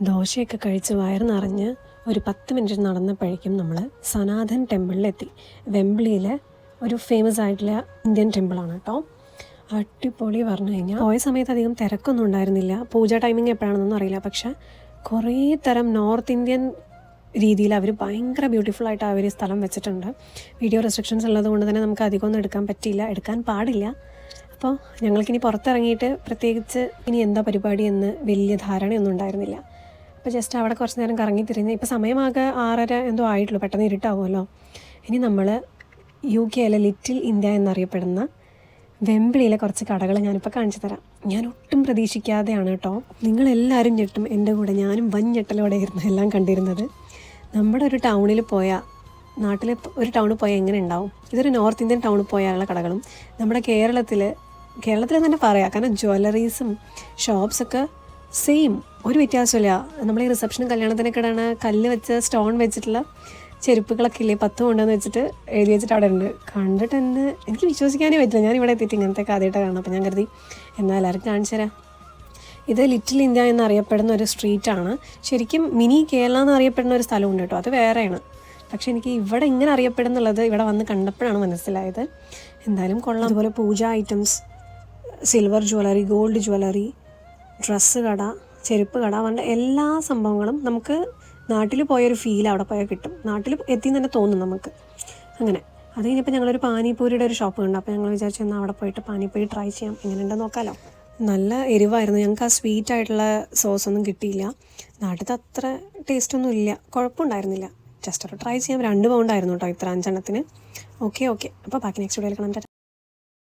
ദോശയൊക്കെ കഴിച്ച് വയറ് നിറഞ്ഞ് ഒരു 10 മിനിറ്റ് നടന്നപ്പോഴേക്കും നമ്മൾ സനാതൻ ടെമ്പിളിലെത്തി. വെംബ്ലിയിലെ ഒരു ഫേമസ് ആയിട്ടുള്ള ഇന്ത്യൻ ടെമ്പിളാണ് കേട്ടോ. അടിപൊളി പറഞ്ഞു കഴിഞ്ഞാൽ പോയ സമയത്ത് അധികം തിരക്കൊന്നും ഉണ്ടായിരുന്നില്ല. പൂജ ടൈമിങ് എപ്പോഴാണെന്നൊന്നും അറിയില്ല. പക്ഷേ കുറേ തരം നോർത്ത് ഇന്ത്യൻ രീതിയിൽ അവർ ഭയങ്കര ബ്യൂട്ടിഫുൾ ആയിട്ട് അവർ സ്ഥലം വെച്ചിട്ടുണ്ട്. വീഡിയോ റെസ്ട്രിക്ഷൻസ് ഉള്ളത് കൊണ്ട് തന്നെ നമുക്ക് അധികമൊന്നും എടുക്കാൻ പറ്റിയില്ല, എടുക്കാൻ പാടില്ല. അപ്പോൾ ഞങ്ങൾക്കിനി പുറത്തിറങ്ങിയിട്ട് പ്രത്യേകിച്ച് ഇനി എന്താ പരിപാടി എന്ന് വലിയ ധാരണയൊന്നും ഉണ്ടായിരുന്നില്ല. അപ്പോൾ ജസ്റ്റ് അവിടെ കുറച്ച് നേരം കറങ്ങി തിരിഞ്ഞ് ഇപ്പോൾ സമയമാകെ 6:30 എന്തോ ആയിട്ടുള്ളൂ, പെട്ടെന്ന് ഇരുട്ടാവുമല്ലോ. ഇനി നമ്മൾ UK ലിറ്റിൽ ഇന്ത്യ എന്നറിയപ്പെടുന്ന വെംബ്ലിയിലെ കുറച്ച് കടകൾ ഞാനിപ്പോൾ കാണിച്ചു തരാം. ഞാൻ ഒട്ടും പ്രതീക്ഷിക്കാതെയാണ് കേട്ടോ, നിങ്ങളെല്ലാവരും ഞെട്ടും എൻ്റെ കൂടെ. ഞാനും വൻ ഞെട്ടലോടെയായിരുന്നു എല്ലാം കണ്ടിരുന്നത്. നമ്മുടെ ഒരു ടൗണിൽ പോയാൽ, നാട്ടിൽ ഒരു ടൗണിൽ പോയാൽ എങ്ങനെ ഉണ്ടാവും, ഇതൊരു നോർത്ത് ഇന്ത്യൻ ടൗണിൽ പോയാലുള്ള കടകളും നമ്മുടെ കേരളത്തിൽ തന്നെ പറയാം. കാരണം ജ്വല്ലറീസും ഷോപ്സൊക്കെ സെയിം, ഒരു വ്യത്യാസമില്ല. നമ്മൾ ഈ റിസപ്ഷനും കല്യാണത്തിനൊക്കെ ഇടാണ് കല്ല് വെച്ച് സ്റ്റോൺ വെച്ചിട്ടുള്ള ചെരുപ്പുകളൊക്കെ ഇല്ലേ, 10 കൊണ്ടെന്ന് വെച്ചിട്ട് എഴുതി വെച്ചിട്ട് അവിടെ ഉണ്ട്. കണ്ടിട്ട് തന്നെ എനിക്ക് വിശ്വസിക്കാനേ പറ്റില്ല. ഞാൻ ഇവിടെ എത്തിയിട്ട് ഇങ്ങനത്തെ ആദ്യമായിട്ട് കാണാം. അപ്പോൾ ഞാൻ കരുതി എന്നാൽ എല്ലാവർക്കും കാണിച്ചു തരാം. ഇത് ലിറ്റിൽ ഇന്ത്യ എന്നറിയപ്പെടുന്ന ഒരു സ്ട്രീറ്റാണ്. ശരിക്കും മിനി കേരള എന്നറിയപ്പെടുന്ന ഒരു സ്ഥലമുണ്ട് കേട്ടോ, അത് വേറെയാണ്. പക്ഷേ എനിക്ക് ഇവിടെ ഇങ്ങനെ അറിയപ്പെടുന്നുള്ളത് ഇവിടെ വന്ന് കണ്ടപ്പോഴാണ് മനസ്സിലായത്. എന്തായാലും കൊള്ളാം. അതുപോലെ puja items, silver jewellery, gold jewellery, dress കട, ചെരുപ്പ് കട, വേണ്ട എല്ലാ സംഭവങ്ങളും നമുക്ക് നാട്ടിൽ പോയൊരു ഫീൽ അവിടെ പോയാൽ കിട്ടും. നാട്ടിൽ എത്തിയെന്ന് തന്നെ തോന്നും നമുക്ക്. അങ്ങനെ അത് കഴിഞ്ഞപ്പോൾ ഞങ്ങളൊരു പാനിപൂരിയുടെ ഒരു ഷോപ്പ് കണ്ടു. അപ്പോൾ ഞങ്ങൾ വിചാരിച്ചു എന്നാൽ അവിടെ പോയിട്ട് പാനിപൂരി ട്രൈ ചെയ്യാം, എങ്ങനെയുണ്ടെന്ന് നോക്കാമല്ലോ. നല്ല എരിവായിരുന്നു. ഞങ്ങൾക്ക് ആ സ്വീറ്റ് ആയിട്ടുള്ള സോസൊന്നും കിട്ടിയില്ല. നാട്ടിലത്തെ അത്ര ടേസ്റ്റൊന്നും ഇല്ല, കുഴപ്പമുണ്ടായിരുന്നില്ല. ജസ്റ്റ് ഒരു ട്രൈ ചെയ്യാം. 2 പൗണ്ടായിരുന്നു കേട്ടോ ഇത്ര 5 എണ്ണത്തിന്. ഓക്കെ. അപ്പോൾ ബാക്കി നെക്സ്റ്റ് വീഡിയോയിൽ കാണാം.